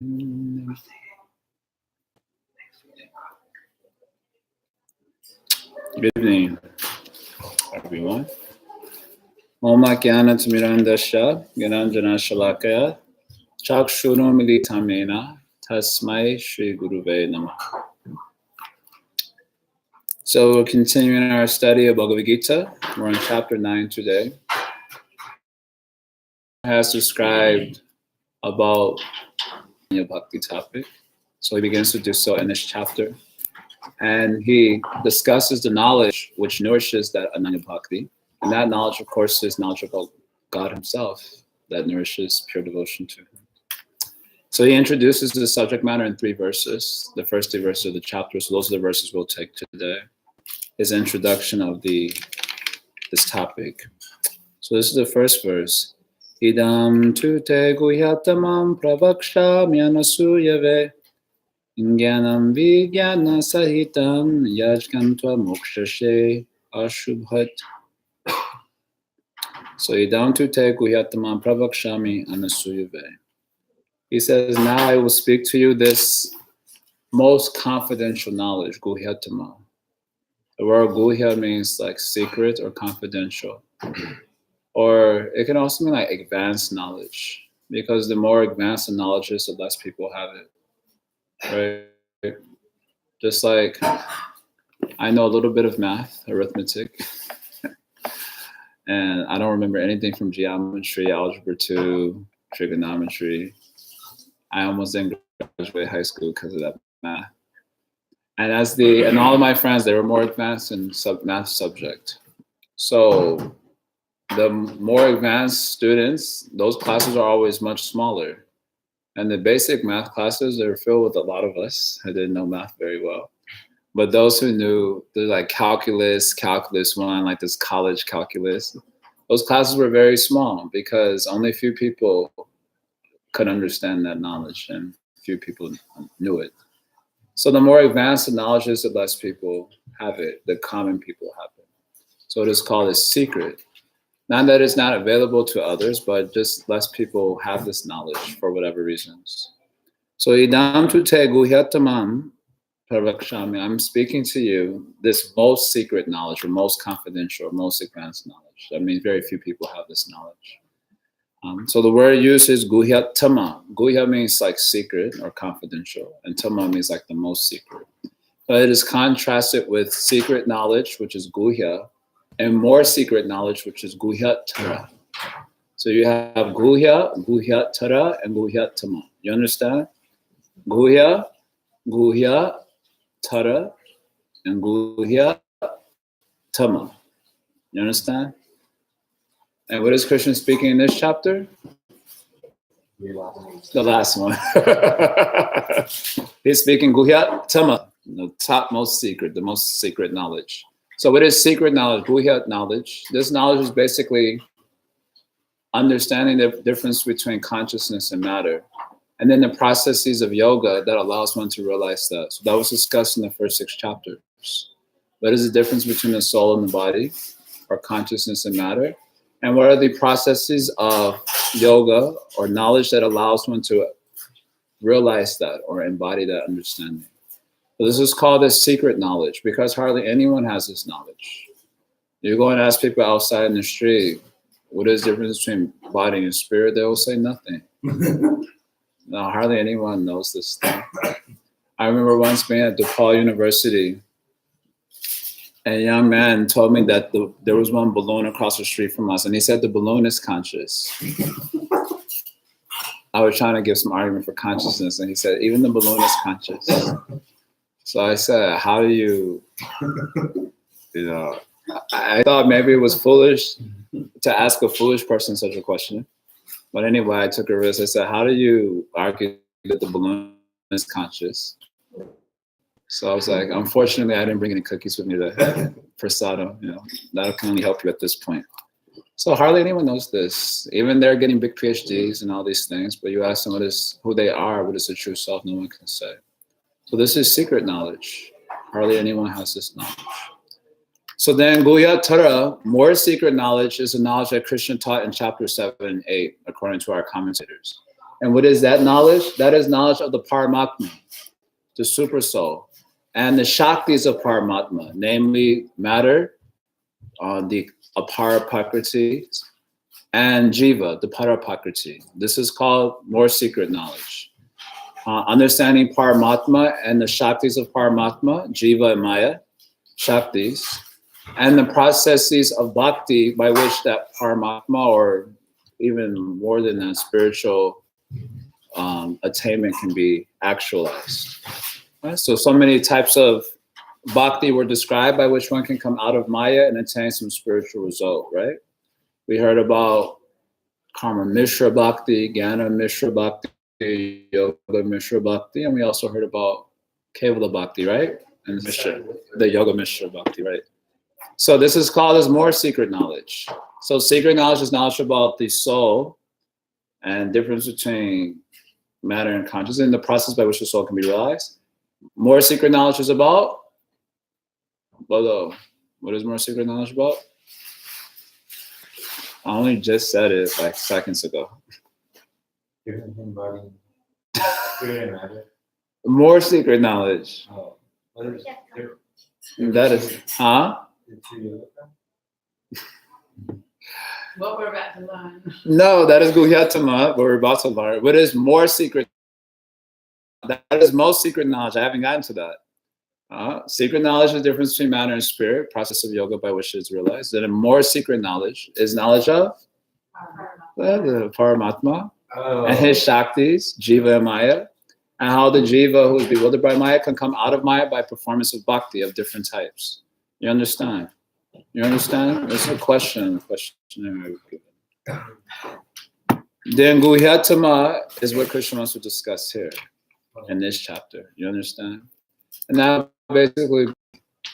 Good evening, everyone. Om Jnanatimirandasya Gyananjana Shalakaya Chakshuru Militamena Tasmai Shri Guruve Namah. So we're continuing our study of Bhagavad-gita. We're on chapter 9 today. It has described about the bhakti topic. So he begins to do so in this chapter. And he discusses the knowledge which nourishes that Ananya Bhakti. And that knowledge, of course, is knowledge about God himself that nourishes pure devotion to him. So he introduces the subject matter in 3 verses. The first 3 verses of the chapter, so those are the verses we'll take today. His introduction of this topic. So this is the first verse. Idam tu te guhyatamam pravakshami anasuyave Jnanam vijnana sahitam yajkantva mokshashe ashubhat. So idam tu te guhyatamam pravakshami anasuyave. He says, now I will speak to you this most confidential knowledge, guhyatama. The word guhya means like secret or confidential. Or it can also mean like advanced knowledge. Because the more advanced the knowledge is, the less people have it. Right? Just like I know a little bit of math, arithmetic. And I don't remember anything from geometry, algebra 2, trigonometry. I almost didn't graduate high school because of that math. And all of my friends, they were more advanced in math subject. So the more advanced students, those classes are always much smaller. And the basic math classes, they were filled with a lot of us. I didn't know math very well. But those who knew, there's like calculus 1, like this college calculus, those classes were very small because only a few people could understand that knowledge and few people knew it. So the more advanced the knowledge is, the less people have it, the common people have it. So it is called a secret. Not that it's not available to others, but just less people have this knowledge for whatever reasons. So idam tu te guhyatamam pravakshami. I'm speaking to you this most secret knowledge, or most confidential, or most advanced knowledge. That means very few people have this knowledge. So the word used is guhyatama. Guhya means like secret or confidential, and tama means like the most secret. But it is contrasted with secret knowledge, which is guhya, and more secret knowledge, which is guhyatara. So you have guhya, guhyatara, and guhyatama. You understand? Guhya, guhyatara, and guhyatama. You understand? And what is Krishna speaking in this chapter? The last one. He's speaking guhyatama, the topmost secret, the most secret knowledge. So what is secret knowledge? Guhyat knowledge. This knowledge is basically understanding the difference between consciousness and matter. And then the processes of yoga that allows one to realize that. So that was discussed in the first 6 chapters. What is the difference between the soul and the body, or consciousness and matter? And what are the processes of yoga or knowledge that allows one to realize that or embody that understanding? So this is called a secret knowledge because hardly anyone has this knowledge. You go and ask people outside in the street, what is the difference between body and spirit? They will say nothing. No, hardly anyone knows this thing. I remember once being at DePaul University, and a young man told me that there was one balloon across the street from us, and he said the balloon is conscious. I was trying to give some argument for consciousness, and he said, even the balloon is conscious. So I said, how do you know, I thought maybe it was foolish to ask a foolish person such a question. But anyway, I took a risk. I said, how do you argue that the balloon is conscious? So I was like, unfortunately, I didn't bring any cookies with me to prasada. You know, that can only help you at this point. So hardly anyone knows this. Even they're getting big PhDs and all these things, but you ask them who they are, what is the true self, no one can say. So this is secret knowledge. Hardly anyone has this knowledge. So then guhyatara, more secret knowledge, is the knowledge that Krishna taught in chapter 7 and 8, according to our commentators. And what is that knowledge? That is knowledge of the Paramatma, the super soul, and the Shaktis of Paramatma, namely matter, the Apara-prakriti, and Jiva, the Para-prakriti. This is called more secret knowledge. Understanding Paramatma and the Shaktis of Paramatma, Jiva and Maya, Shaktis, and the processes of bhakti by which that Paramatma, or even more than that, spiritual attainment can be actualized. Right? So many types of bhakti were described by which one can come out of Maya and attain some spiritual result, right? We heard about Karma Mishra Bhakti, Jnana Mishra Bhakti, Yoga Mishra Bhakti, and we also heard about Kevala Bhakti, right? And Mishra, the Yoga Mishra Bhakti, right? So this is called as more secret knowledge. So secret knowledge is knowledge about the soul and difference between matter and consciousness and the process by which the soul can be realized. More secret knowledge is about, Bodo, what is more secret knowledge about? I only just said it like seconds ago. More secret knowledge. Oh, that is, huh? What we're about to learn. No, that is Guhyatama, what we're about to learn. What is more secret? That is most secret knowledge. I haven't gotten to that. Secret knowledge is the difference between matter and spirit, process of yoga by which it is realized. Then a more secret knowledge is knowledge of the Paramatma and his Shaktis, Jiva and Maya, and how the Jiva who is bewildered by Maya can come out of Maya by performance of bhakti of different types. You understand? You understand? It's a question. Then Guhyatama is what Krishna wants to discuss here in this chapter. You understand? And now basically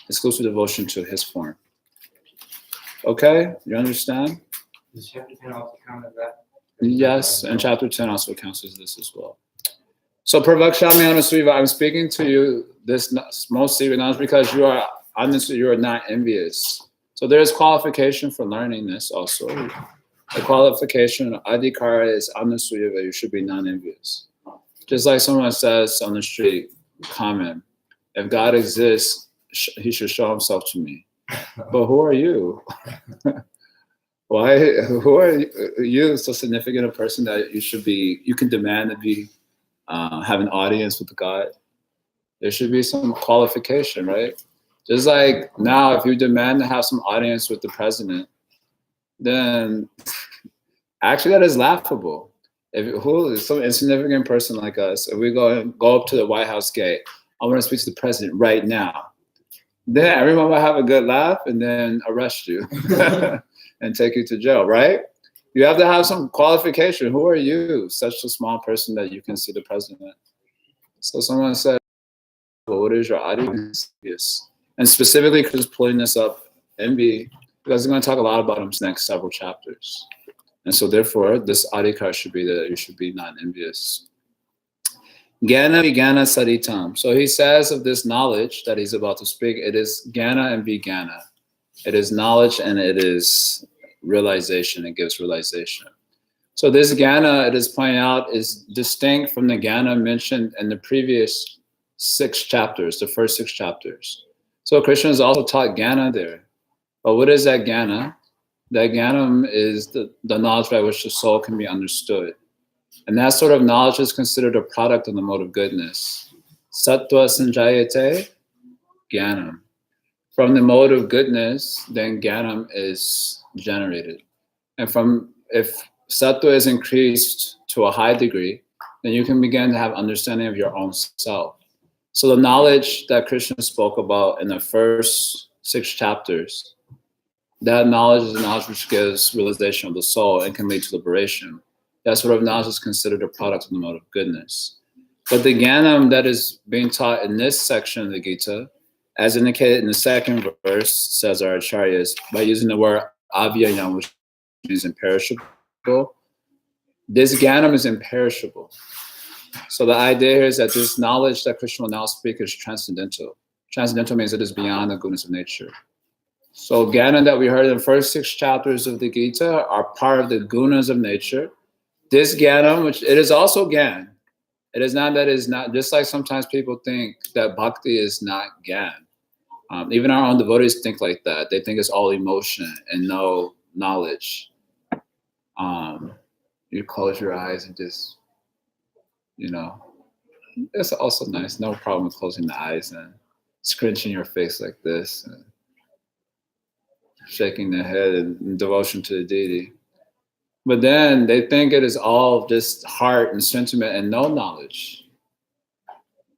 exclusive devotion to his form. Okay? You understand? Does chapter 10 also count as that? Yes, and chapter 10 also counts as this as well. So Pravakshami Anusriva, I'm speaking to you this most secret knowledge because you are honestly, you are not envious. So there is qualification for learning this also. The qualification of Adhikara is Anusriva, you should be non-envious. Just like someone says on the street, comment, if God exists, he should show himself to me. But who are you? Why? Who are you so significant a person that you can demand to be, have an audience with God? There should be some qualification, right? Just like now, if you demand to have some audience with the president, then actually that is laughable. Who is some insignificant person like us, if we go up to the White House gate, I want to speak to the president right now, then everyone will have a good laugh and then arrest you and take you to jail, right? You have to have some qualification. Who are you, such a small person that you can see the president? So someone said, well, what is your audience? Yes. And specifically, because pulling this up, envy, because we're going to talk a lot about him next several chapters. And so therefore, this adhikar should be that you should be not envious. Jnana Vijnana Saritam. So he says of this knowledge that he's about to speak, it is Jnana and Vijnana. It is knowledge and it is realization. It gives realization. So this Jnana, it is pointing out, is distinct from the Jnana mentioned in the previous 6 chapters, the first 6 chapters. So Krishna has also taught Jnana there. But what is that Jnana? That Jnanam is the knowledge by which the soul can be understood. And that sort of knowledge is considered a product of the mode of goodness. Sattva sanjayate Jnanam. From the mode of goodness, then Jnanam is generated. And if Sattva is increased to a high degree, then you can begin to have understanding of your own self. So the knowledge that Krishna spoke about in the first 6 chapters, that knowledge is a knowledge which gives realization of the soul and can lead to liberation. That sort of knowledge is considered a product of the mode of goodness. But the Jnanam that is being taught in this section of the Gita, as indicated in the 2nd verse, says our acharyas, by using the word avyayam, which means imperishable, this Jnanam is imperishable. So the idea here is that this knowledge that Krishna will now speak is transcendental. Transcendental means it is beyond the goodness of nature. So Jnana that we heard in the first 6 chapters of the Gita are part of the gunas of nature, This Gyanam, which it is also Gyan. It is not that it is not, just like sometimes people think that bhakti is not Gyan. Even our own devotees think like that. They think it's all emotion and no knowledge. You close your eyes and just, it's also nice. No problem with closing the eyes and scrunching your face like this, and shaking the head in devotion to the deity. But then they think it is all just heart and sentiment and no knowledge.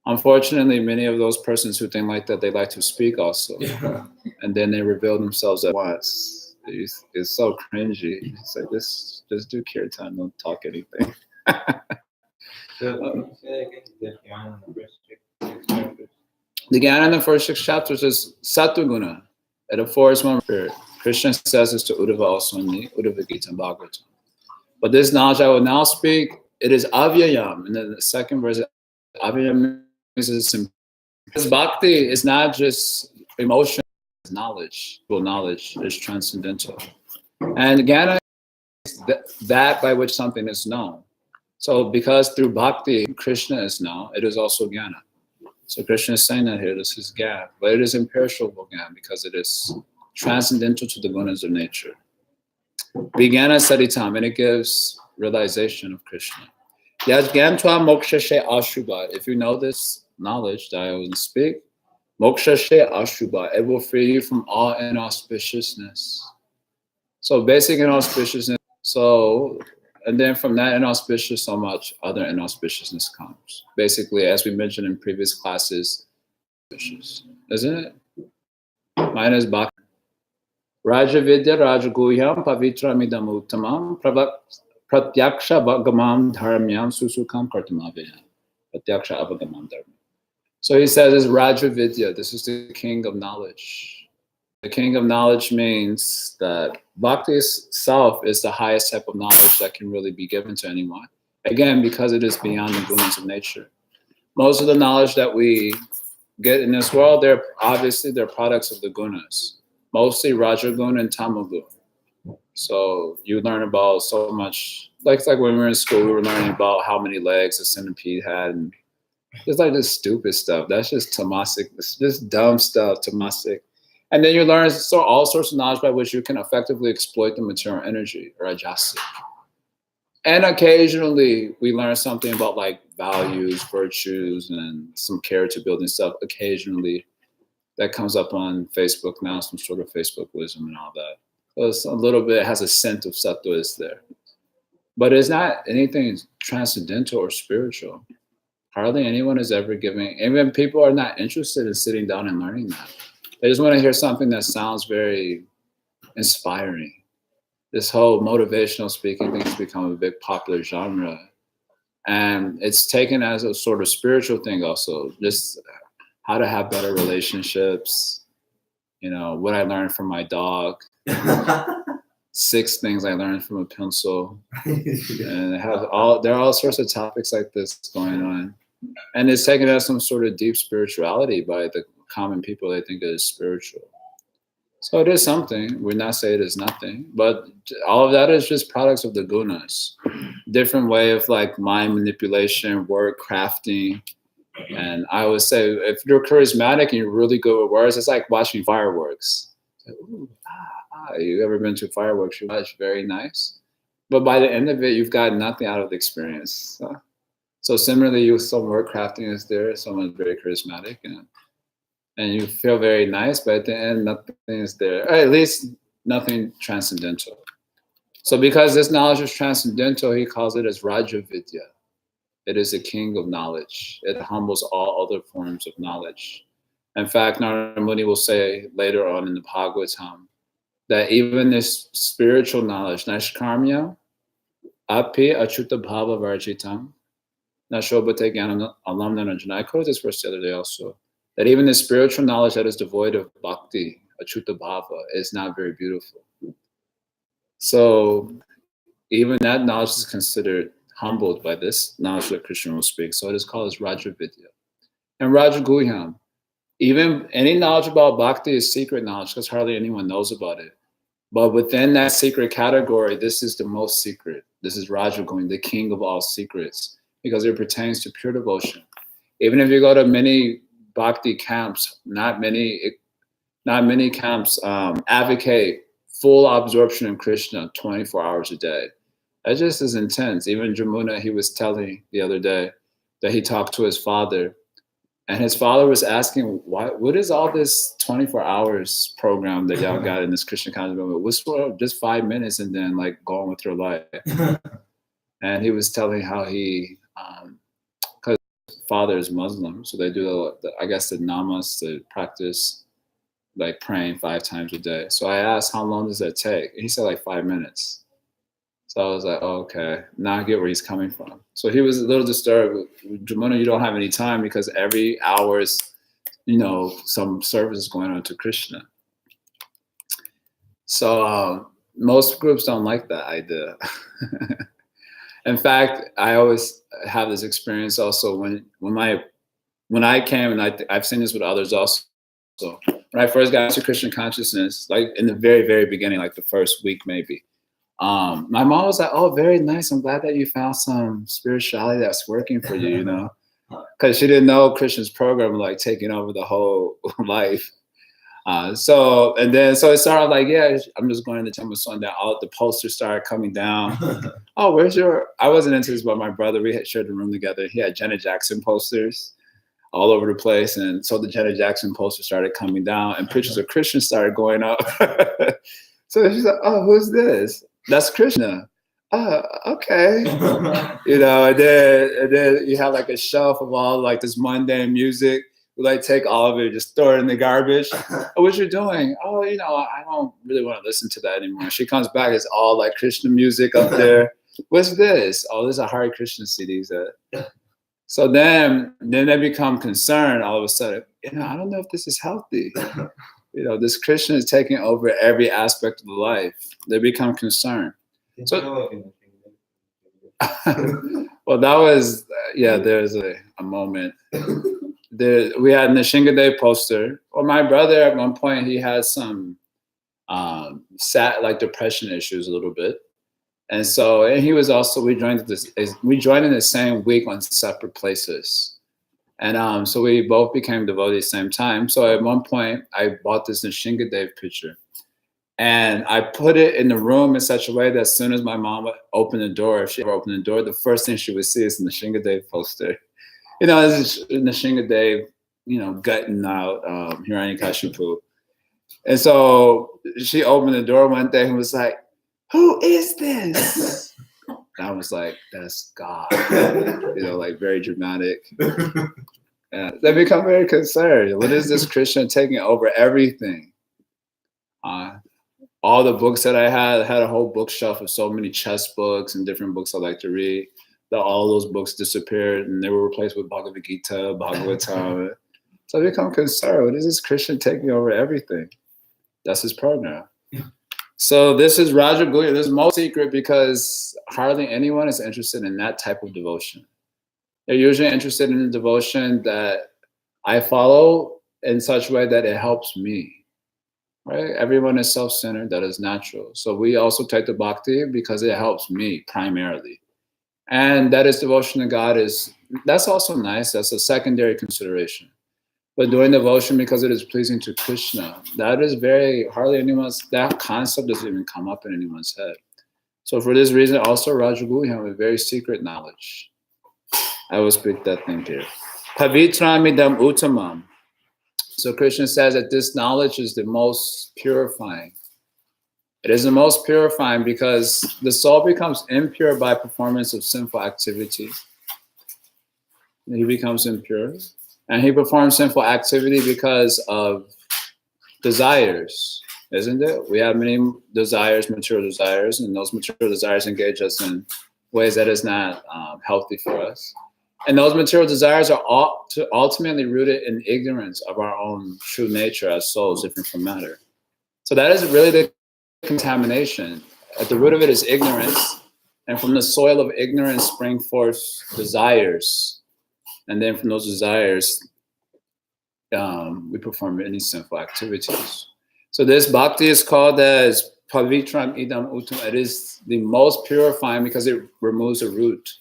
Unfortunately, many of those persons who think like that, they like to speak also. Yeah. And then they reveal themselves at once. It's so cringy. It's like, just do kirtan, don't talk anything. The Gyan in the first 6 chapters is Sattva-guna. At the forest one spirit. Krishna says this to Uddhava also in the Bhagavad-gita and Bhagavatam. But this knowledge I will now speak, it is avyayam. And then the second verse, avyayam is bhakti is not just emotion, it's knowledge. Well, knowledge is transcendental. And Jnana is that by which something is known. So because through bhakti, Krishna is known, it is also Jnana. So Krishna is saying that here, this is Gyan. But it is imperishable Gyan because it is transcendental to the gunas of nature. Vijnana Saritam, and it gives realization of Krishna. Yajgantva mokshashe ashubha. If you know this knowledge that I will speak, mokshashe ashubha, it will free you from all inauspiciousness. So basic inauspiciousness. So, and then from that inauspicious, so much other inauspiciousness comes. Basically, as we mentioned in previous classes, isn't it? Mine is Bhakti. Raja Vidya Raja Guhyam Pavitra Midam Uttamam Pratyaksha Avagamam Dharmyam Susukam Kartamavya. Pratyaksha Avagamam Dharmyam. So he says it's Raja Vidya. This is the king of knowledge. The king of knowledge means that bhakti itself is the highest type of knowledge that can really be given to anyone. Again, because it is beyond the gunas of nature. Most of the knowledge that we get in this world, they're products of the gunas. Mostly Rajaguna and Tamaguna. So you learn about so much, like when we were in school, we were learning about how many legs a centipede had, and it's like this stupid stuff. That's just tamasic. It's just dumb stuff, tamasic. And then you learn all sorts of knowledge by which you can effectively exploit the material energy, rajasic. And occasionally we learn something about like values, virtues, and some character building stuff. Occasionally. That comes up on Facebook now, some sort of Facebook wisdom and all that. So it's a little bit, has a scent of sattva is there. But it's not anything transcendental or spiritual. Hardly anyone is ever giving, even people are not interested in sitting down and learning that. They just want to hear something that sounds very inspiring. This whole motivational speaking thing has become a big popular genre. And it's taken as a sort of spiritual thing also. Just how to have better relationships, what I learned from my dog, 6 things I learned from a pencil, and there are all sorts of topics like this going on. And it's taken as some sort of deep spirituality by the common people. They think it is spiritual. So it is something. We're not saying it is nothing, but all of that is just products of the gunas. Different way of like mind manipulation, word crafting. And I would say if you're charismatic and you're really good with words, it's like watching fireworks. Ooh, you ever been to fireworks? You watch, very nice. But by the end of it, you've got nothing out of the experience. So similarly, some word crafting is there, someone's very charismatic, and you feel very nice, but at the end, nothing is there. Or at least nothing transcendental. So because this knowledge is transcendental, he calls it as Raja Vidya. It is a king of knowledge. It humbles all other forms of knowledge. In fact, Narada Muni will say later on in the Bhagavatam that even this spiritual knowledge, Nashkarmya, api achuta bhava varjitam, nashobhate jnanam alamnanajana. I quoted this verse the other day also, that even the spiritual knowledge that is devoid of bhakti, achuta bhava, is not very beautiful. So even that knowledge is considered humbled by this knowledge that Krishna will speak. So it is called as Raja Vidya. And Raja Even any knowledge about bhakti is secret knowledge because hardly anyone knows about it. But within that secret category, this is the most secret. This is Rajaguna, the king of all secrets, because it pertains to pure devotion. Even if you go to many bhakti camps, not many camps advocate full absorption in Krishna 24 hours a day. That just is intense. Even Jamuna, he was telling the other day that he talked to his father, and his father was asking, what is all this 24 hours program that y'all got in this Krishna conscious movement? What's for just 5 minutes and then like go on with your life? And he was telling how he, because father is Muslim, so they do I guess the namas, the practice, like praying 5 times a day. So I asked, how long does that take? And he said like 5 minutes. So I was like, oh, okay, now I get where he's coming from. So he was a little disturbed. Jamuna, you don't have any time because every hour is, some service is going on to Krishna. So most groups don't like that idea. In fact, I always have this experience also when I came, and I've seen this with others also. So when I first got into Krishna consciousness, like in the very, very beginning, like the first week maybe, my mom was like, oh, very nice. I'm glad that you found some spirituality that's working for you, because she didn't know Krishna's program like taking over the whole life. So it started like, yeah, I'm just going to the temple. So then all the posters started coming down. Oh, I wasn't into this, but my brother, we had shared the room together. He had Janet Jackson posters all over the place. And so the Janet Jackson posters started coming down and pictures of Krishna started going up. So she's like, oh, who's this? That's Krishna. Oh, okay. And then you have like a shelf of all like this mundane music. We like take all of it, just throw it in the garbage. Oh, what you doing? Oh, I don't really want to listen to that anymore. She comes back, it's all like Krishna music up there. What's this? Oh, this is a Hare Krishna CDs. So then they become concerned all of a sudden. I don't know if this is healthy. This Krishna is taking over every aspect of the life. They become concerned. So, well, that was, there's a moment. We had an Nishingadev poster. Well, my brother at one point, he had some depression issues a little bit. And he was also, we joined in the same week on separate places. And so we both became devotees at the same time. So at one point, I bought this Nishingadev picture. And I put it in the room in such a way that as soon as my mom would open the door, if she ever opened the door, the first thing she would see is the Nishingadev poster. It's Nishingadev, gutting out Hiranyakashipu. And so she opened the door one day and was like, who is this? And I was like, that's God, like very dramatic. And they become very concerned. What is this Krishna taking over everything? All the books that I had a whole bookshelf of so many chess books and different books I like to read. All those books disappeared and they were replaced with bhagavad-gita, bhagavad-gita. So I become concerned. What is this Krishna taking over everything? That's his program. So this is Rajaguna. This is most secret because hardly anyone is interested in that type of devotion. They're usually interested in the devotion that I follow in such a way that it helps me. Right? Everyone is self-centered. That is natural. So we also take the bhakti because it helps me primarily. And that is devotion to God that's also nice. That's a secondary consideration. But doing devotion because it is pleasing to Krishna, that is that concept doesn't even come up in anyone's head. So for this reason, also Rajaguna have a very secret knowledge. I will speak that thing here. Pavitramidam uttamam. So Krishna says that this knowledge is the most purifying. It is the most purifying because the soul becomes impure by performance of sinful activity. He becomes impure. And he performs sinful activity because of desires, isn't it? We have many desires, material desires, and those material desires engage us in ways that is not healthy for us. And those material desires are ultimately rooted in ignorance of our own true nature as souls, different from matter. So that is really the contamination. At the root of it is ignorance. And from the soil of ignorance spring forth desires. And then from those desires, we perform any sinful activities. So this bhakti is called as Pavitram idam uttam. It is the most purifying because it removes the root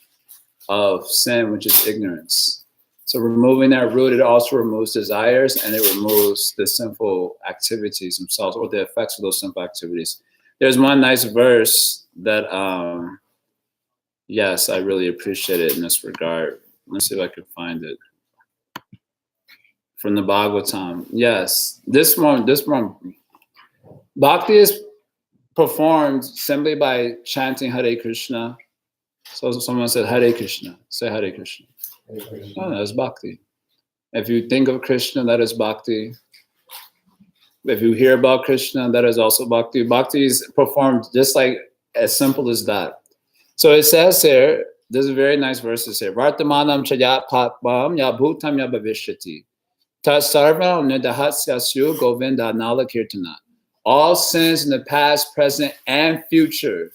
of sin, which is ignorance. So removing that root, it also removes desires and it removes the sinful activities themselves or the effects of those sinful activities. There's one nice verse that, yes, I really appreciate it in this regard. Let's see if I can find it. From the Bhagavatam. Yes, this one. Bhakti is performed simply by chanting Hare Krishna. So someone said Hare Krishna. Say Hare Krishna. Oh, that's bhakti. If you think of Krishna, that is bhakti. If you hear about Krishna, that is also bhakti. Bhakti is performed just like as simple as that. So it says here, there's a very nice verses here. Vartamanam chayat patvam ya bhutam ya bhavishyati. Tasarvam nidahasyasyu govinda nala kirtana. All sins in the past, present, and future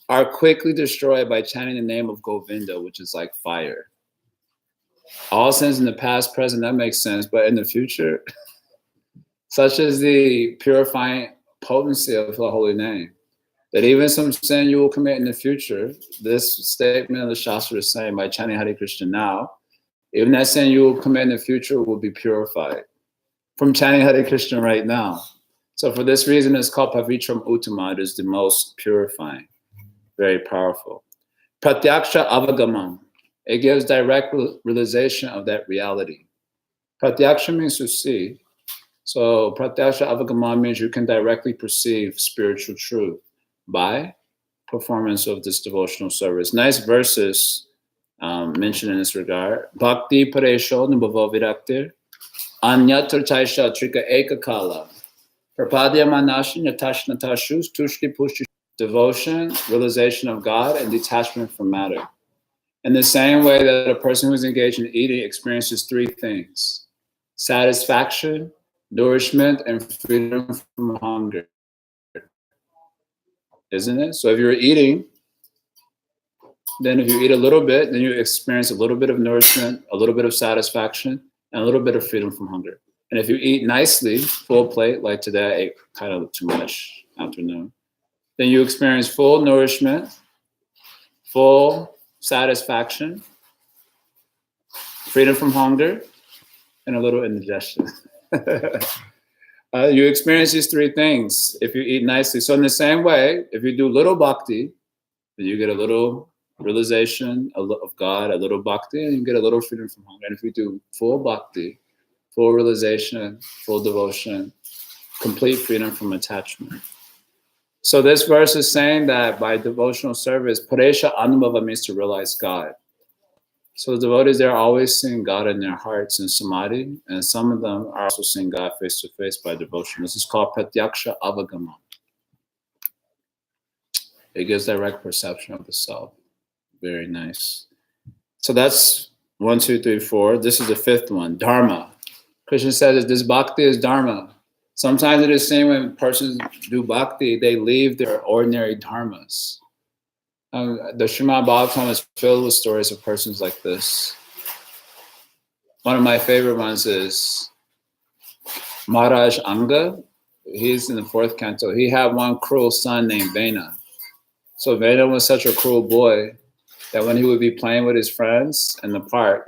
are quickly destroyed by chanting the name of Govinda, which is like fire. All sins in the past, present, that makes sense. But in the future, such is the purifying potency of the holy name, that even some sin you will commit in the future, this statement of the Shastra is saying, by chanting Hare Krishna now, even that sin you will commit in the future will be purified from chanting Hare Krishna right now. So for this reason, it's called Pavitram Uttama. It is the most purifying, very powerful. Pratyaksha Avagamam. It gives direct realization of that reality. Pratyaksha means to see. So Pratyaksha Avagamam means you can directly perceive spiritual truth by performance of this devotional service. Nice verses mentioned in this regard. Bhakti paresho nubhavo viraktir anyatra chaisha trika ekakala prapadya manashin yatashnatashu tushti pushti. Devotion, realization of God, and detachment from matter. In the same way that a person who's engaged in eating experiences three things: satisfaction, nourishment, and freedom from hunger. Isn't it? So if you're eating, then if you eat a little bit, then you experience a little bit of nourishment, a little bit of satisfaction, and a little bit of freedom from hunger. And if you eat nicely, full plate, like today I ate kind of too much afternoon, then you experience full nourishment, full satisfaction, freedom from hunger, and a little indigestion. You experience these three things if you eat nicely. So in the same way, if you do little bhakti, then you get a little realization of God, a little bhakti, and you get a little freedom from hunger. And if you do full bhakti, full realization, full devotion, complete freedom from attachment. So this verse is saying that by devotional service, Paresha Anubhava means to realize God. So the devotees, they're always seeing God in their hearts in samadhi, and some of them are also seeing God face to face by devotion. This is called Pratyaksha Avagama. It gives direct perception of the self. Very nice. So that's 1, 2, 3, 4. This is the fifth one, Dharma. Krishna says that this bhakti is Dharma. Sometimes it is seen when persons do bhakti, they leave their ordinary dharmas. The Srimad Bhagavatam is filled with stories of persons like this. One of my favorite ones is Maharaj Anga. He's in the 4th canto. He had one cruel son named Vena. So Vena was such a cruel boy that when he would be playing with his friends in the park,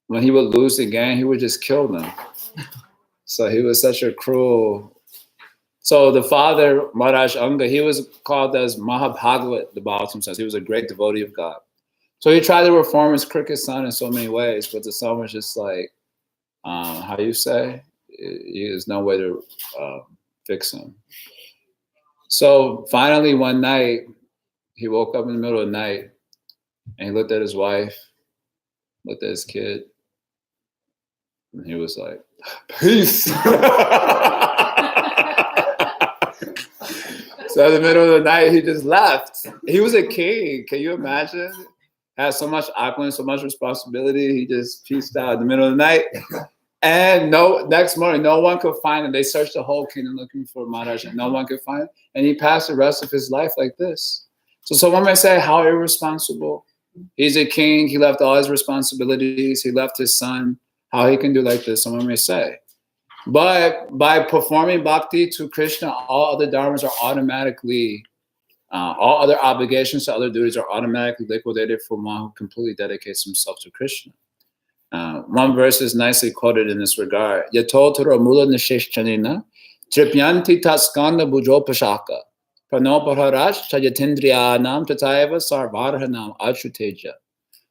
when he would lose the game, he would just kill them. So he was such a cruel. So the father, Maharaj Anga, he was called as Mahabhagavat, the Bhagavatam says. He was a great devotee of God. So he tried to reform his crooked son in so many ways, but the son was just like, how do you say? There's no way to fix him. So finally one night, he woke up in the middle of the night and he looked at his wife, looked at his kid, and he was like, peace. So in the middle of the night, he just left. He was a king. Can you imagine? Had so much opulence, so much responsibility. He just peaced out in the middle of the night. And next morning, no one could find him. They searched the whole kingdom looking for Maharaj, and no one could find him. And he passed the rest of his life like this. So someone may say, how irresponsible. He's a king. He left all his responsibilities. He left his son. How he can do like this, someone may say. But by performing bhakti to Krishna, all other dharmas are automatically, all other obligations to other duties are automatically liquidated for one who completely dedicates himself to Krishna. One verse is nicely quoted in this regard. Yato taro mula nisheshchanina tripyanti taskanda bujopashaka pranoparharaj chayatindriyanam tataiva sarvarhanam achuteja.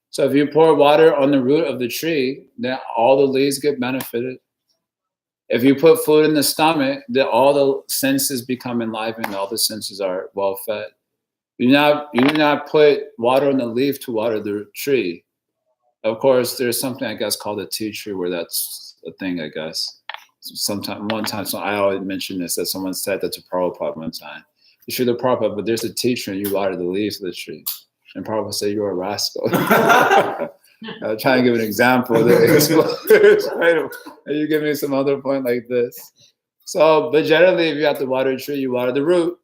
So if you pour water on the root of the tree, then all the leaves get benefited. If you put food in the stomach, then all the senses become enlivened, all the senses are well fed. You do not put water on the leaf to water the tree. Of course, there's something, I guess, called a tea tree where that's a thing, I guess. One time, so I always mention this, that someone said that to Prabhupada one time. You should have Prabhupada, but there's a tea tree and you water the leaves of the tree. And Prabhupada said, you're a rascal. I was trying to give an example. And you give me some other point like this. So, but generally, if you have to water a tree, you water the root.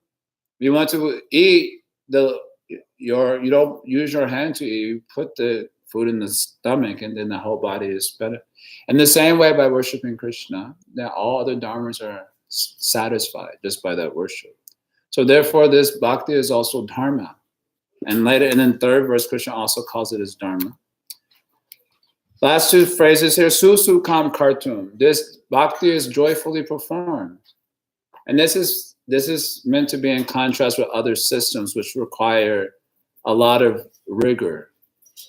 If you want to eat, you don't use your hand to eat. You put the food in the stomach, and then the whole body is better. And the same way, by worshiping Krishna, then all other dharmas are satisfied just by that worship. So therefore, this bhakti is also dharma. And later, and in third verse, Krishna also calls it as dharma. Last two phrases here, susu kam kartum. This bhakti is joyfully performed. And this is meant to be in contrast with other systems which require a lot of rigor.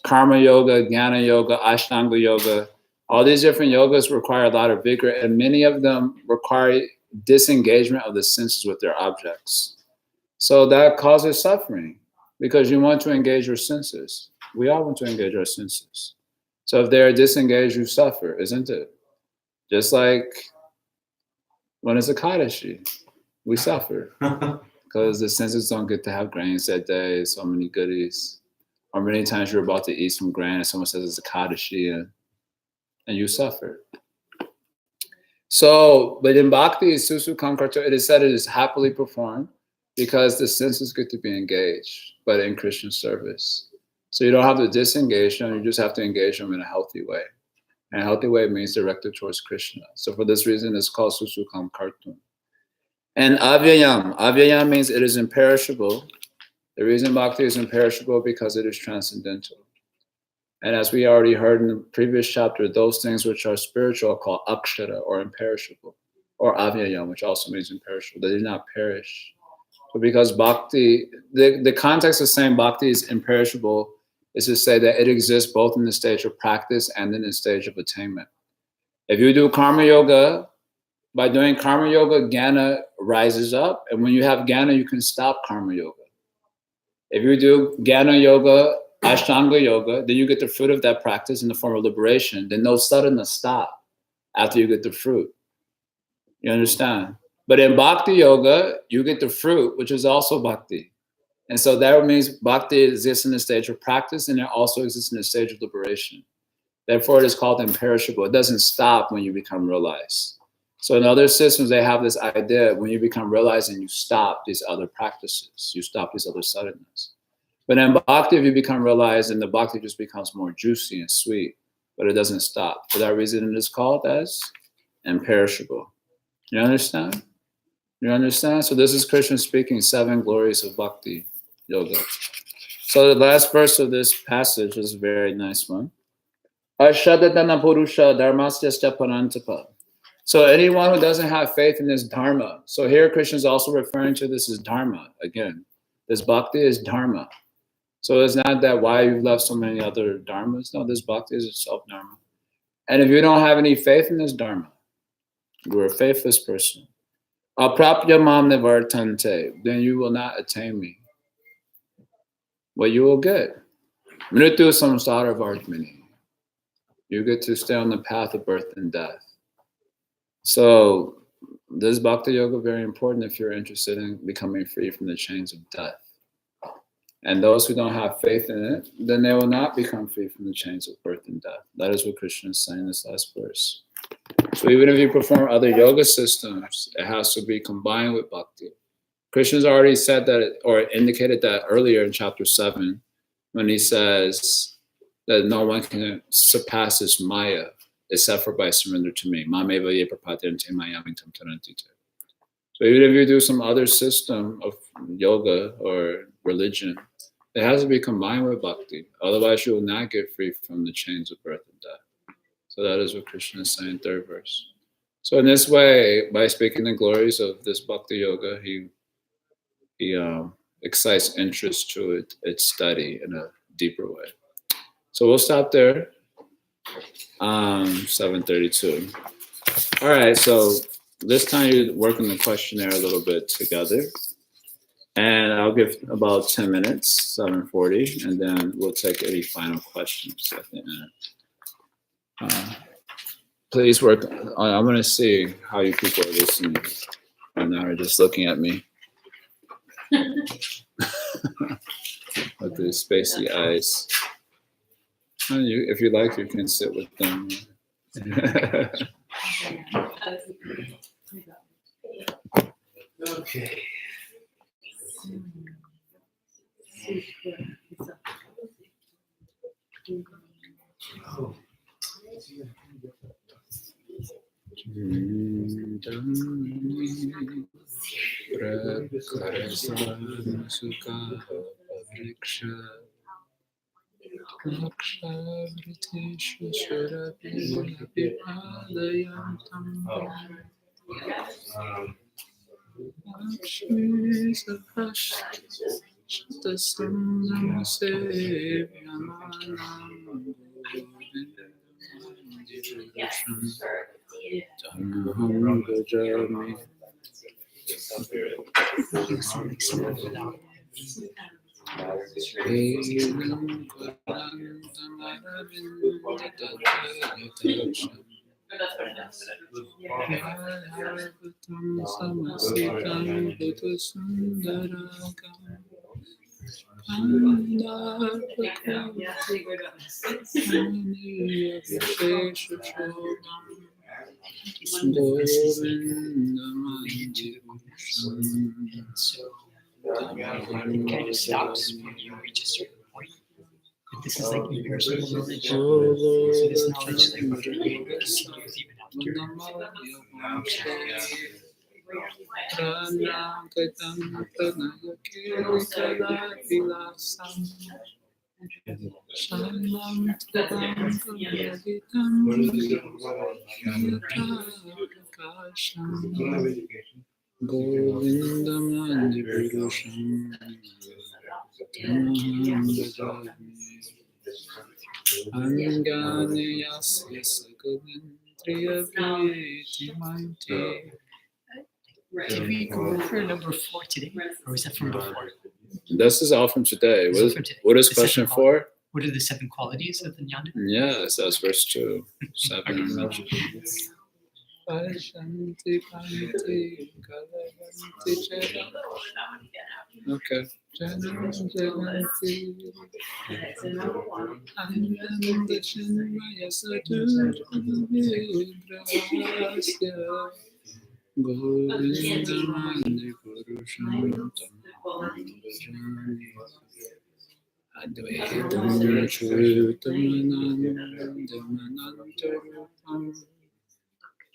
Karma yoga, jnana yoga, ashtanga yoga, all these different yogas require a lot of vigor, and many of them require disengagement of the senses with their objects. So that causes suffering because you want to engage your senses. We all want to engage our senses. So if they're disengaged, you suffer, isn't it? Just like when it's a Kadashi, we suffer because the senses don't get to have grains that day, so many goodies. Or many times you're about to eat some grain and someone says it's a Kadashi and you suffer. So, but in Bhakti, Susu Kankarta, it is said it is happily performed because the senses get to be engaged, but in Krishna service. So you don't have to disengage them, you just have to engage them in a healthy way. And a healthy way means directed towards Krishna. So for this reason, it's called Susu Kankartum. And Avyayam. Avyayam means it is imperishable. The reason Bhakti is imperishable because it is transcendental. And as we already heard in the previous chapter, those things which are spiritual are called akshara, or imperishable, or avyayam, which also means imperishable. They do not perish. But because Bhakti, the context of saying Bhakti is imperishable is to say that it exists both in the stage of practice and in the stage of attainment. If you do karma yoga, by doing karma yoga, jnana rises up. And when you have jnana, you can stop karma yoga. If you do jnana yoga, ashtanga yoga, then you get the fruit of that practice in the form of liberation. Then no sadhana stop after you get the fruit. You understand? But in bhakti yoga, you get the fruit, which is also bhakti. And so that means bhakti exists in the stage of practice and it also exists in the stage of liberation. Therefore, it is called imperishable. It doesn't stop when you become realized. So in other systems, they have this idea when you become realized and you stop these other practices, you stop these other sadhanas. But in bhakti, if you become realized, then the bhakti just becomes more juicy and sweet, but it doesn't stop. For that reason, it is called as imperishable. You understand? You understand? So this is Krishna speaking 7 glories of bhakti yoga. So the last verse of this passage is a very nice one. Ashadadana purusha dharmasyasya parantapa. So anyone who doesn't have faith in this dharma. So here Krishna is also referring to this as dharma again. This bhakti is dharma. So it's not that why you've left so many other dharmas. No, this bhakti is itself dharma. And if you don't have any faith in this dharma, you're a faithless person. Aprapya mam nivartante, then you will not attain me. What you will get? Mritu samsara vartmani. You get to stay on the path of birth and death. So this bhakti yoga is very important if you're interested in becoming free from the chains of death. And those who don't have faith in it, then they will not become free from the chains of birth and death. That is what Krishna is saying in this last verse. So even if you perform other yoga systems, it has to be combined with bhakti. Krishna's already said that, or indicated that earlier in chapter 7, when he says that no one can surpass this maya. except for by surrender to me. Mameva ye prapadyante mayami tam taranti te. So even if you do some other system of yoga or religion, it has to be combined with bhakti. Otherwise, you will not get free from the chains of birth and death. So that is what Krishna is saying, third verse. So in this way, by speaking the glories of this bhakti yoga, he excites interest to its study in a deeper way. So we'll stop there. 7:32. All right, so this time you work on the questionnaire a little bit together. And I'll give about 10 minutes, 7:40, and then we'll take any final questions at the end. Please work. I'm going to see how you people are listening. Right now, are just looking at me with these spacey eyes. If you like, you can sit with them. Okay. Oh. It kind of stops when you reach a certain point. But this is like universal knowledge. So this knowledge like continues even after. Did we go over number 4 today, or was that from before? This is all from today. What is question 4? What are the 7 qualities of the jnana? Yes, that's verse 2. 7. Okay.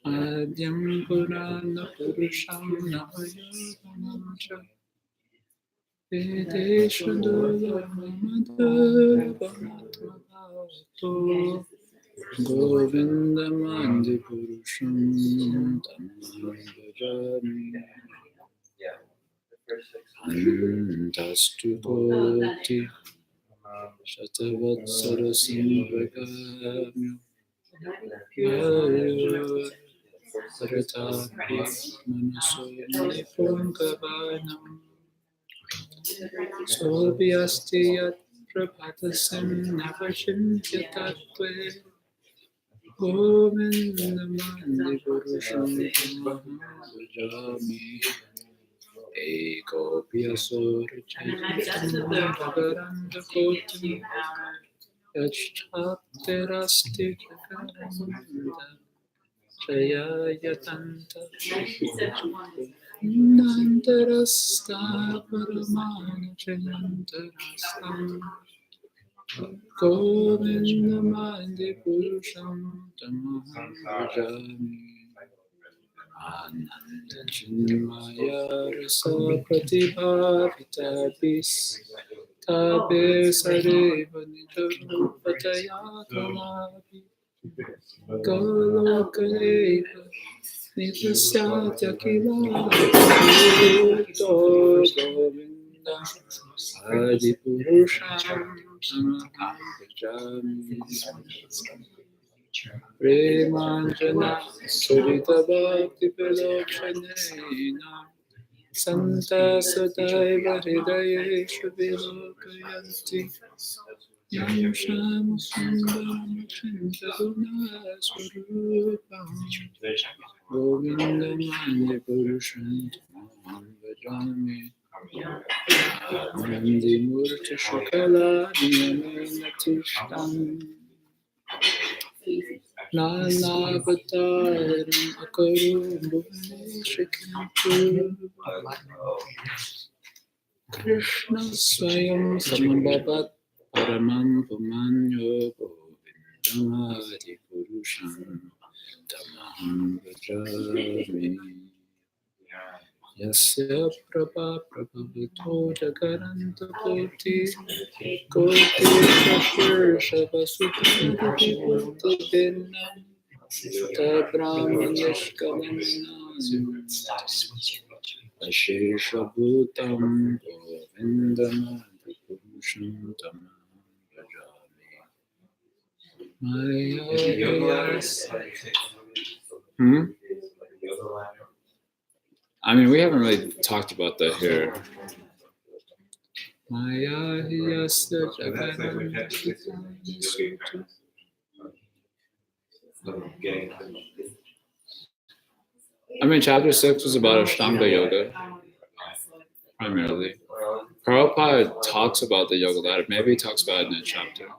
Adyam Purana Purusham Navayoganam Cha Vedeshu Duyamamadurvamatmavato Govindamandi Purusham Tamam Bhajami Antastu Koti Shatavatsara Sambragamya Saratapi Manaso Nipurgavanam Sobhyasti Yat Prabhatasim Navachintyatatve Govindamandi Purusham Tamaham Bhajami Ekopyaso Rachitam Bhagaranda Kotim Yachapterasti Jagaranda Jayayatanta Nantarasta Paramana Jayantarastam Govindamandi Purusham Tamaham Bhajami Ananda Chinmaya Rasa Pratibhavitabhis Tabe Sareva Nidharupataya Kamavi Golokaleva Nipasyatya Kilato Govinda Adi Purusham Tamaham Bhajami Premanjana Surita Bhakti Pilakshana Santa Sadaiva Hridayeshu Vilokayanti Yam Sham Sundam Chintabuna Swarupam Govindam Andi Purusham Tamaham Bhajami Nandi Murti Shukala Niyamena Tishtam Nanavataram Akarum Bhuvaneshikantu Krishna Swayam Samabhavat Paramam Pumanyo Govindamadi Purusham Tamaham Bhajami Yasya Prabha Prabhavito Jagaranta Koti Koti Shapursha Vasudhati Bhuti Vinam Sita Brahmanishkamanam Ashesha Bhutam Govindamadi Purusham Tamaham Bhajami. I mean, we haven't really talked about that here. I mean, chapter 6 was about Ashtanga yoga, primarily. Prabhupada talks about the yoga ladder. Maybe he talks about it in a chapter.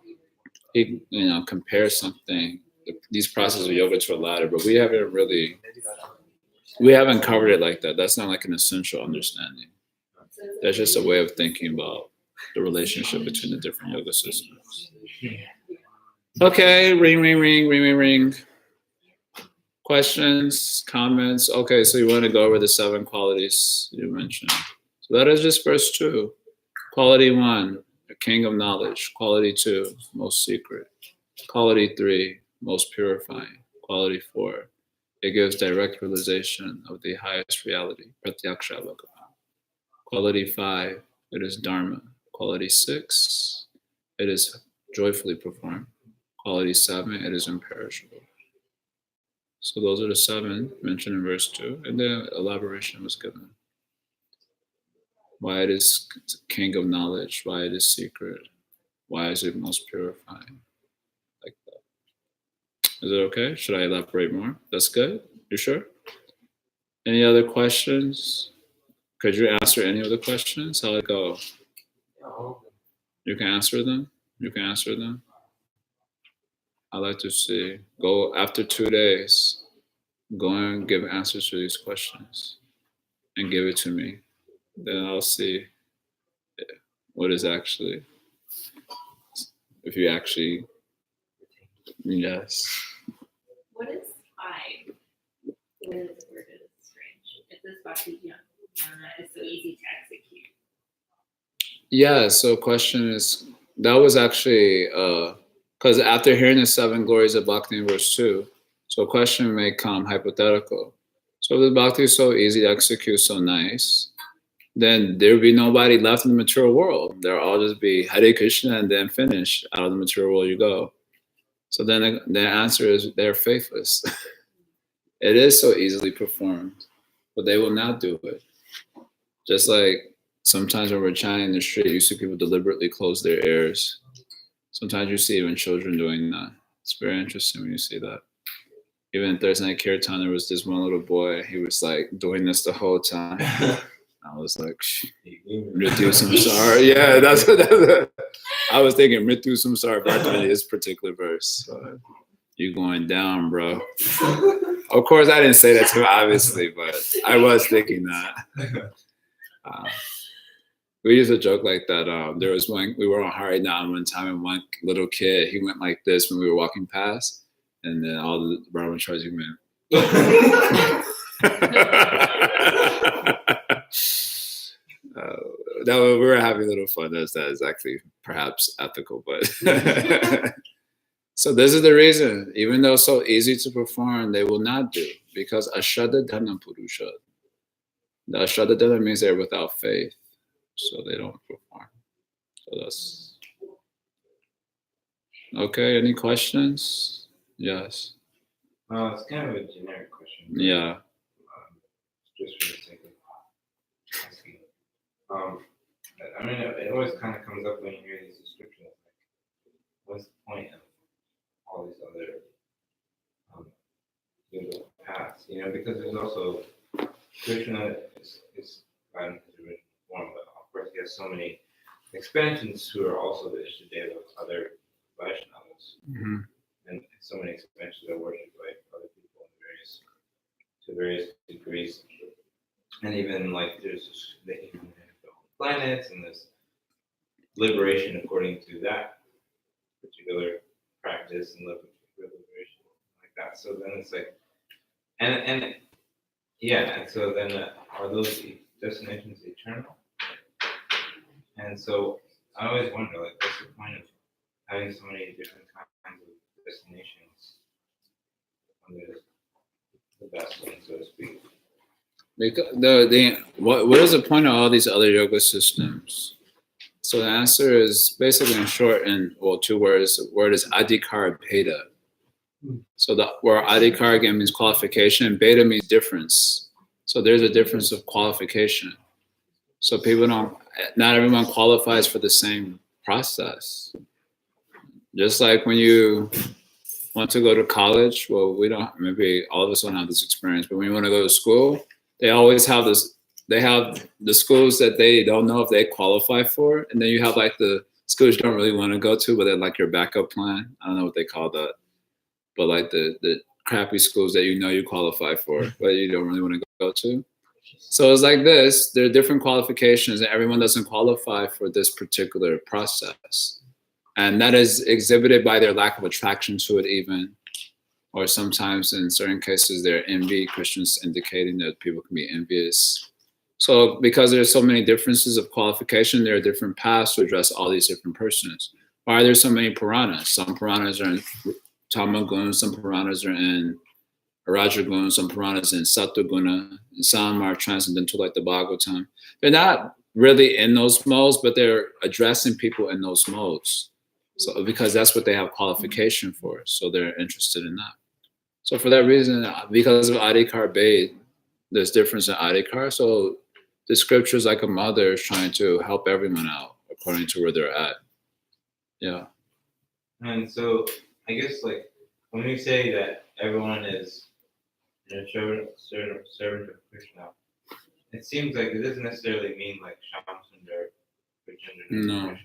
He, compares something, these processes of yoga to a ladder, but we haven't covered it like that. That's not like an essential understanding. That's just a way of thinking about the relationship between the different yoga systems. Okay, ring. Questions, comments? Okay, so you want to go over the 7 qualities you mentioned. So that is just verse 2. Quality 1, the king of knowledge. Quality 2, most secret. Quality 3, most purifying. Quality 4, it gives direct realization of the highest reality, pratyaksha bhagavan. Quality 5, it is dharma. Quality 6, it is joyfully performed. Quality 7, it is imperishable. So those are the 7 mentioned in verse 2, and the elaboration was given. Why it is king of knowledge, why it is secret, why is it most purifying, like that. Is it okay? Should I elaborate more? That's good? You sure? Any other questions? Could you answer any of the questions? How'd it go? You can answer them? I'd like to see. Go after 2 days. Go and give answers to these questions and give it to me. Then I'll see what is actually, if you actually, yes. What is I? What is the word is strange? It's this bhagavad-gita. It's so easy to execute. Yeah, so question is, that was actually, because after hearing the 7 glories of Bhakti in verse 2, so a question may come hypothetical. So if the Bhakti is so easy to execute, so nice, then there would be nobody left in the material world. There'll all just be Hare Krishna and then finish. Out of the material world you go. So then the answer is they're faithless. It is so easily performed, but they will not do it. Just like sometimes when we're chanting in the street, you see people deliberately close their ears. Sometimes you see even children doing that. It's very interesting when you see that. Even in Thursday Night Kirtan, there was this one little boy. He was like doing this the whole time. I was like, Mrityu Samsara. Yeah, that's what I was thinking. Mrityu Samsara Bhartani, this particular verse. So, you going down, bro. Of course, I didn't say that to him, obviously, but I was thinking that. We used to joke like that. There was one, we were on Harinam one time, and one little kid, he went like this when we were walking past, and then all the brahmacharis went. That we were having a little fun. That is actually perhaps ethical, but so this is the reason. Even though it's so easy to perform, they will not do, because ashraddha dhanam purusha. The ashraddha dhanam means they're without faith, so they don't perform. So that's okay. Any questions? Yes. It's kind of a generic question. Yeah. Just for the sake of asking. I mean, it always kind of comes up when you hear these descriptions. Like, what's the point of all these other yoga paths? You know, because there's also Krishna is God in his original form, but of course he has so many expansions who are also the Ishtadeva of other Vaishnavas. Mm-hmm. And so many expansions are worshipped by other people to various degrees. And even like there's they even have their own planets, and there's liberation according to that particular practice and liberation like that. So then it's like, and so then are those destinations eternal? And so I always wonder, like, what's the point of having so many different kinds of destinations when there's the best one, so to speak? Because what is the point of all these other yoga systems? So the answer is basically in short, and well, 2 words. The word is adhikara bheda. So the word adhikara again means qualification, beta means difference. So there's a difference of qualification. So not everyone qualifies for the same process. Just like when you want to go to college, well, maybe all of us don't have this experience, but when you want to go to school, they always have this, they have the schools that they don't know if they qualify for, and then you have like the schools you don't really want to go to, but they're like your backup plan. I don't know what they call that, but like the crappy schools that you know you qualify for, but you don't really want to go to. So it's like this, there are different qualifications, and everyone doesn't qualify for this particular process. And that is exhibited by their lack of attraction to it even, or sometimes in certain cases, their envy, Christians indicating that people can be envious. So because there's so many differences of qualification, there are different paths to address all these different persons. Why are there so many Puranas? Some Puranas are in Tamaguna, some Puranas are in Rajaguna, some Puranas in Sattva-guna, and some are transcendental like the Bhagavatam. They're not really in those modes, but they're addressing people in those modes. So because that's what they have qualification for, so they're interested in that. So for that reason, because of Adhikar Bhed, there's difference in Adhikar. So the scriptures, like a mother, is trying to help everyone out according to where they're at. Yeah. And so I guess like when we say that everyone is servant of Krishna, it seems like it doesn't necessarily mean like Shyam Sundar, No. Krishna.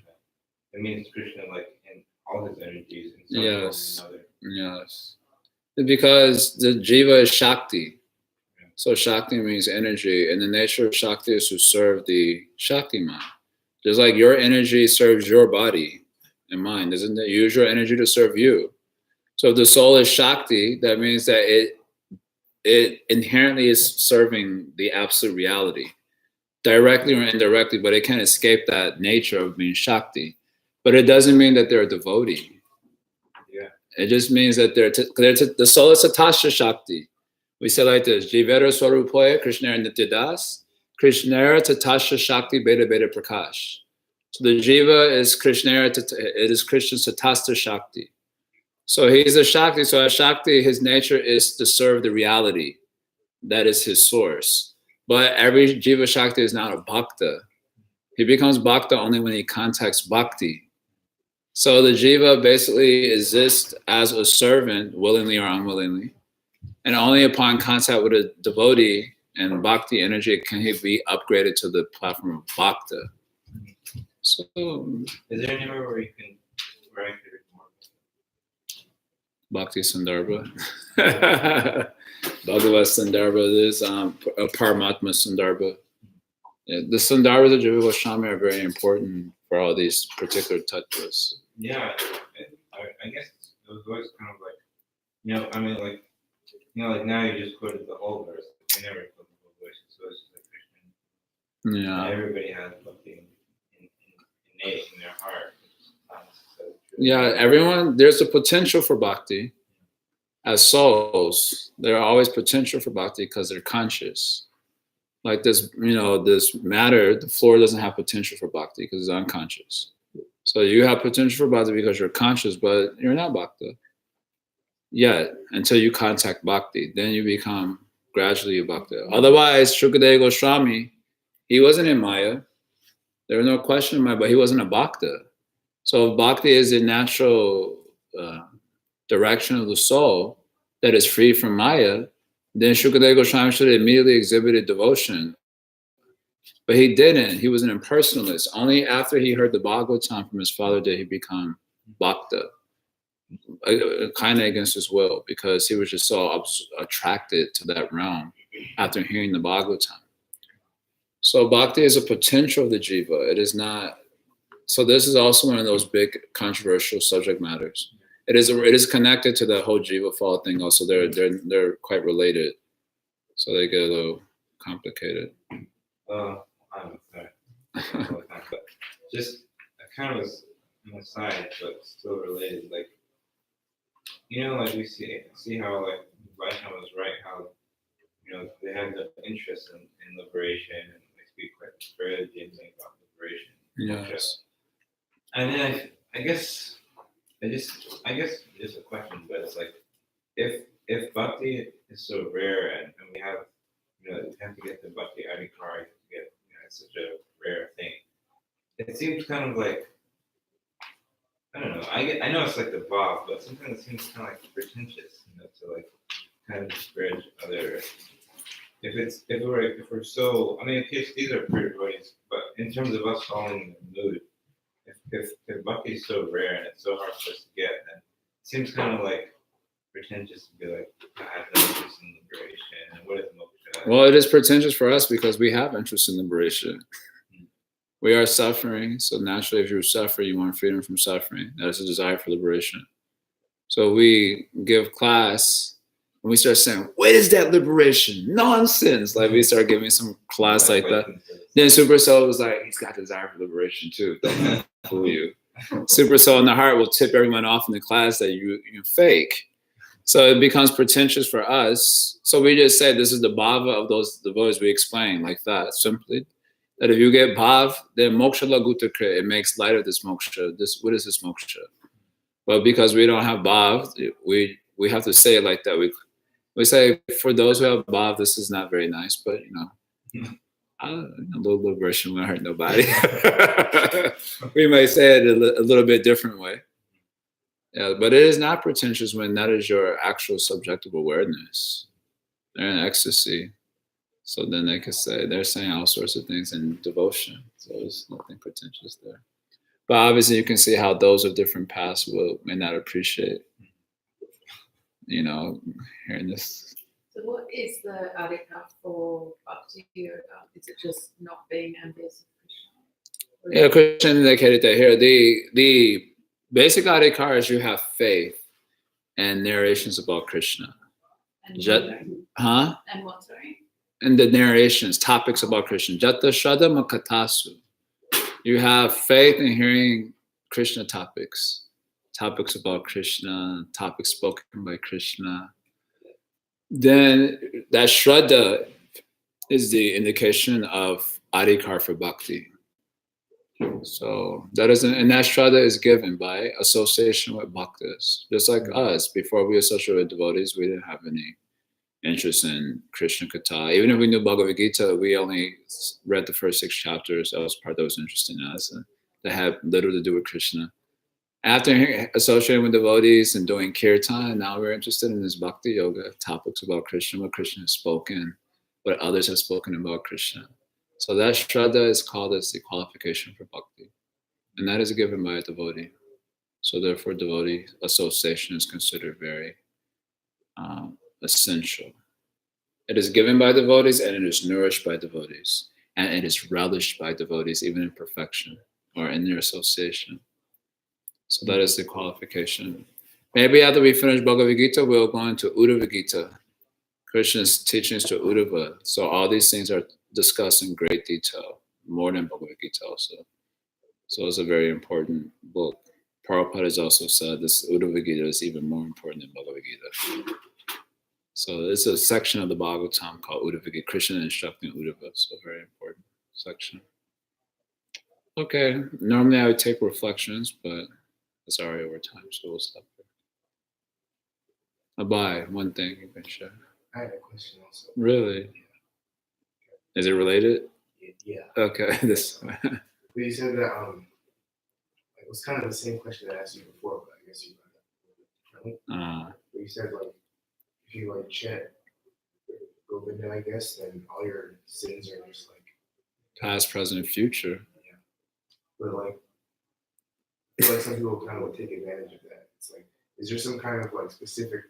It means Krishna like in all his energies in some Yes. form or another. Yes. Because the jiva is Shakti. So Shakti means energy, and the nature of Shakti is to serve the Shaktiman. Just like your energy serves your body and mind, doesn't it? Use your energy to serve you. So if the soul is Shakti, that means that it inherently is serving the absolute reality, directly or indirectly, but it can't escape that nature of being Shakti. But it doesn't mean that they're a devotee. Yeah. It just means that the soul is Satasha Shakti. We say like this: Jivera Swarupaya Krishnera Nityadas, Krishnera Tatasha Shakti Beta Beta Prakash. So the Jiva is Krishnera, it is Krishna Tatasta Shakti. So he's a Shakti. So as Shakti, his nature is to serve the reality. That is his source. But every Jiva Shakti is not a Bhakta. He becomes Bhakta only when he contacts Bhakti. So the Jiva basically exists as a servant, willingly or unwillingly. And only upon contact with a devotee and Bhakti energy can he be upgraded to the platform of Bhakta. So, is there anywhere where you can rank it more? Bhakti Sandarbha. Bhagavad Sandarbha, there's Paramatma Sandarbha. Yeah, the Sundarbas of Jiva Goswami are very important for all these particular tattvas. Yeah, I guess it was always kind of like, I mean, like, like now you just quoted the whole verse. We never quoted the whole verse, so it's just like Krishna. Yeah. Everybody has something innate in their heart. Yeah, everyone, there's a potential for bhakti. As souls, there are always potential for bhakti because they're conscious. Like this, this matter, the floor doesn't have potential for bhakti because it's unconscious. So you have potential for bhakti because you're conscious, but you're not bhakta yet until you contact bhakti. Then you become gradually a bhakta. Otherwise, Shukadeva Goswami, he wasn't in Maya. There was no question in Maya, but he wasn't a bhakta. So bhakti is a natural direction of the soul that is free from Maya. Then Shukadeva Goswami should have immediately exhibited devotion. But he didn't. He was an impersonalist. Only after he heard the Bhagavatam from his father did he become bhakta, kind of against his will, because he was just so attracted to that realm after hearing the Bhagavatam. So bhakti is a potential of the jiva. It is not. So this is also one of those big controversial subject matters. It is connected to the whole jiva fall thing. Also, they're quite related. So they get a little complicated. I'm sorry. But just I kind of was on the side, but still related. Like, like we see how like Vaishnava was right, how they had the interest in liberation, and they speak quite very deeply about liberation. Yes. And then I guess it's a question, but it's like if bhakti is so rare and we have we have to get the bhakti adhikar to get it's such a rare thing. It seems kind of like I don't know. I know it's like the bhav, but sometimes it seems kind of like pretentious, to like kind of disparage other. If we're so, I mean, in case these are pure devotees, but in terms of us following the mood, if bhakti is so rare and it's so hard for us to get, then it seems kind of like pretentious to be like, I have no interest in liberation, and what is moksha? Well, it is pretentious for us because we have interest in liberation. We are suffering, so naturally, if you suffer, you want freedom from suffering. That is a desire for liberation. So we give class, and we start saying, "What is that liberation? Nonsense!" Like we start giving some class like that. Then Super Soul was like, "He's got desire for liberation too. Don't fool you." Super Soul in the heart will tip everyone off in the class that you fake. So it becomes pretentious for us. So we just say this is the bhava of those devotees. We explain like that simply. That if you get bhav, then moksha laguta kre, it makes light of this moksha. What is this moksha? But because we don't have bhav, we have to say it like that. We say for those who have bhav, this is not very nice, but a little liberation won't hurt nobody. We might say it a little bit different way. Yeah, but it is not pretentious when that is your actual subjective awareness. They're in ecstasy. So then they could say, they're saying all sorts of things in devotion. So there's nothing pretentious there. But obviously you can see how those of different paths may not appreciate, hearing this. So what is the adhikar for bhakti yoga? Is it just not being envious of Krishna? Yeah, Krishna indicated that here. The basic adhikar is you have faith and narrations about Krishna. And And what, sorry? And the narrations, topics about Krishna. Jata Shraddha Makatasu. You have faith in hearing Krishna topics about Krishna, topics spoken by Krishna. Then that Shraddha is the indication of adhikar for bhakti. So that Shraddha is given by association with bhaktas. Just like us, before we associated with devotees, we didn't have any interest in Krishna Katha. Even if we knew Bhagavad-gita, we only read the first 6 chapters. That was part that was interesting to us. And that had little to do with Krishna. After associating with devotees and doing kirtan, now we're interested in this bhakti yoga, topics about Krishna, what Krishna has spoken, what others have spoken about Krishna. So that Shraddha is called as the qualification for bhakti. And that is given by a devotee. So therefore, devotee association is considered very essential. It is given by devotees and it is nourished by devotees. and it is relished by devotees, even in perfection or in their association. So that is the qualification. Maybe after we finish Bhagavad-gita, we'll go into Uddhava-gita, Krishna's teachings to Uddhava. So all these things are discussed in great detail, more than Bhagavad-gita also. So it's a very important book. Prabhupada has also said this Uddhava-gita is even more important than Bhagavad-gita. So it's a section of the Bhagavatam called Uddhava-gita, Krishna instructing Uddhava. So very important section. Okay, normally I would take reflections, but it's already over time, so we'll stop there. Abhay, one thing you can share. I had a question also. Really? Is it related? Yeah. Okay, this. But you said that it was kind of the same question I asked you before, but I guess you brought it up differently. But you said like if you like chant Govinda, I guess, then all your sins are just like Past, present, and future. yeah. But like I feel like some people kind of would take advantage of that. It's like, is there some kind of like specific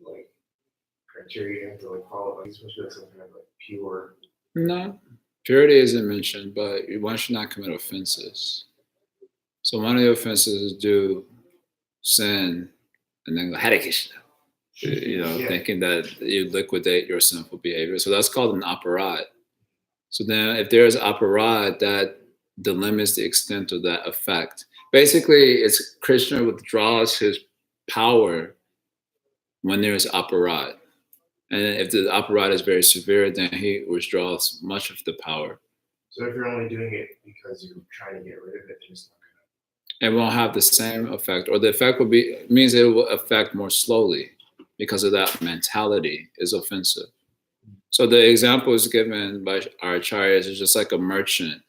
like criteria you have to like follow? Like, especially like some kind of like pure. No, purity isn't mentioned, but one should not commit offenses. So one of the offenses is do sin and then go Hare Krishna, thinking that you liquidate your sinful behavior. So that's called an aparad. So then if there is aparad, that delimits the extent of that effect. Basically, it's Krishna withdraws his power when there is aparad. And if the aparad is very severe, then he withdraws much of the power. So if you're only doing it because you're trying to get rid of it, then it's not gonna. It won't have the same effect, or the effect means it will affect more slowly because of that mentality is offensive. So the example is given by our acharyas is just like a merchant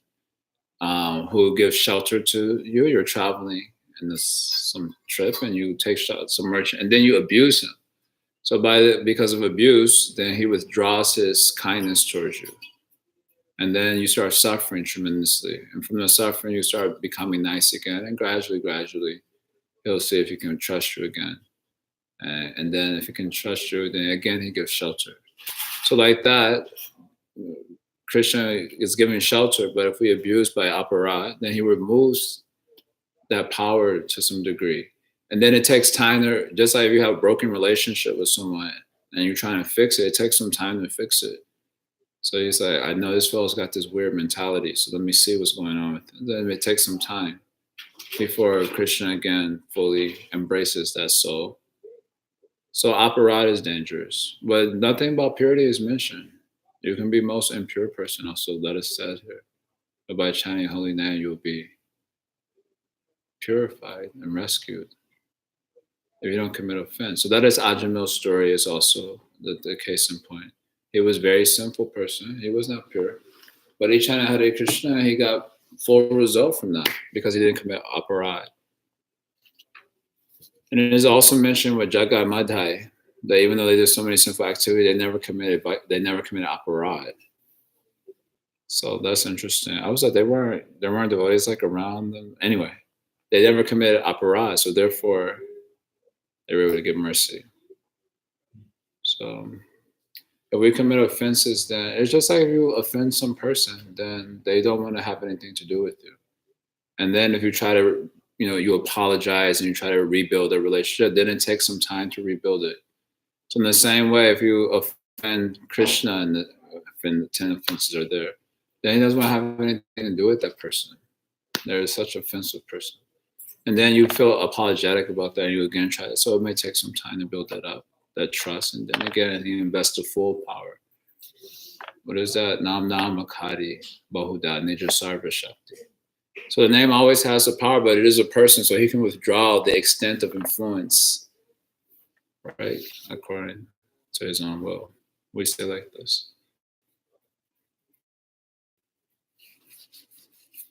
who gives shelter to you. You're traveling in some trip and you take some merchant and then you abuse him. So because of abuse, then he withdraws his kindness towards you. And then you start suffering tremendously. And from the suffering, you start becoming nice again. And gradually, he'll see if he can trust you again. And then if he can trust you, then again, he gives shelter. So like that, Krishna is giving shelter, but if we abuse by aparad, then he removes that power to some degree. And then it takes time to, just like if you have a broken relationship with someone and you're trying to fix it, it takes some time to fix it. So he's like, I know this fellow's got this weird mentality, so let me see what's going on with it. And then it takes some time before Krishna again fully embraces that soul. So aparad is dangerous, but nothing about purity is mentioned. You can be most impure person also, that is said here. But by chanting holy name, you'll be purified and rescued if you don't commit offense. So that is Ajamil's story is also the case in point. He was a very simple person. He was not pure. But he chanted Hare Krishna and he got full result from that because he didn't commit aparad. And it is also mentioned with Jagai Madhai that even though they did so many sinful activities, they never committed aparad. So that's interesting. I was like, there weren't devotees like around them. Anyway, they never committed aparad, so therefore they were able to give mercy. So if we commit offenses, then it's just like if you offend some person, then they don't want to have anything to do with you. And then if you try to, you apologize and you try to rebuild a relationship, then it takes some time to rebuild it. So in the same way, if you offend Krishna and the 10 offenses are there, then he doesn't want to have anything to do with that person. They're such an offensive person. And then you feel apologetic about that and you again try it. So it may take some time to build that up, that trust. And then again, you invest the full power. What is that? Nam Makari Bahuda Nija Sarva Shakti. So the name always has the power, but it is a person, so he can withdraw the extent of influence, right? According to his own will. We say like this.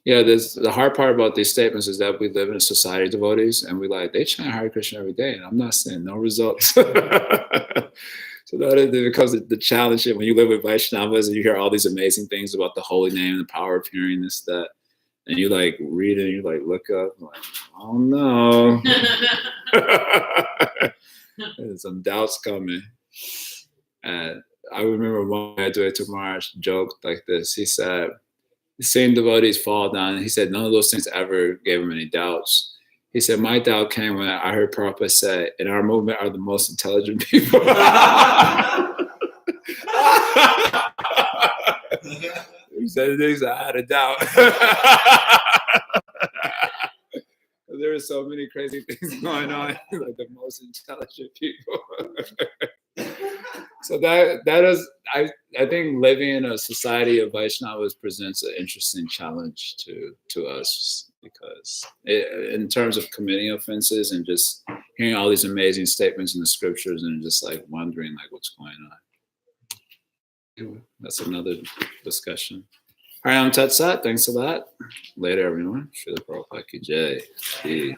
Yeah, the hard part about these statements is that we live in a society of devotees and they chant Hare Krishna every day, and I'm not saying no results. So that is because the challenge when you live with Vaishnavas and you hear all these amazing things about the holy name and the power of hearing this, that, and you like read it and you like look up, like, oh no. There's some doubts coming. And I remember one Advaita Maharaj joked like this. He said, the same devotees fall down. And he said, none of those things ever gave him any doubts. He said, my doubt came when I heard Prabhupada say, in our movement are the most intelligent people. He said things I had a doubt. There were so many crazy things going on, like the most intelligent people. So that is, I think living in a society of Vaishnavas presents an interesting challenge to us, because in terms of committing offenses and just hearing all these amazing statements in the scriptures and just like wondering like what's going on. That's another discussion. All right, I'm Tat Sat. Thanks for that. Later, everyone. Srila Prabhupada Ki Jai.